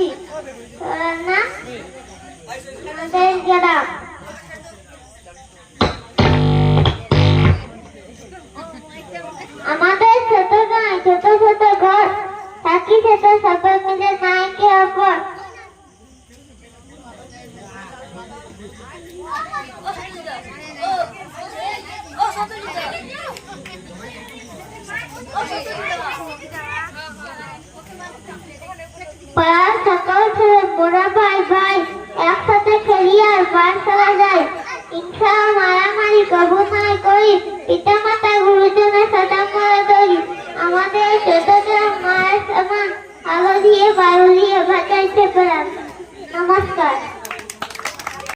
করছি না আমাদের গ্রাম আমাদের ছোট গায়ে ছোট ছোট ঘর থাকি ছোট সবাই মিলে নায়কে অপর পাড়ার সকল ছেলে মোরা ভাই ভাই একসাথে খেলি আর পাঠশালা যাই হিংসা মারামারি কবু নাই করি পিতা মাতা গুরুজনের সাথে আমরা ধরি আমাদের ছোটদের মায়ের সমান আলো দিয়ে বায়ু দিয়ে বাঁচাইতে পারেন নমস্কার।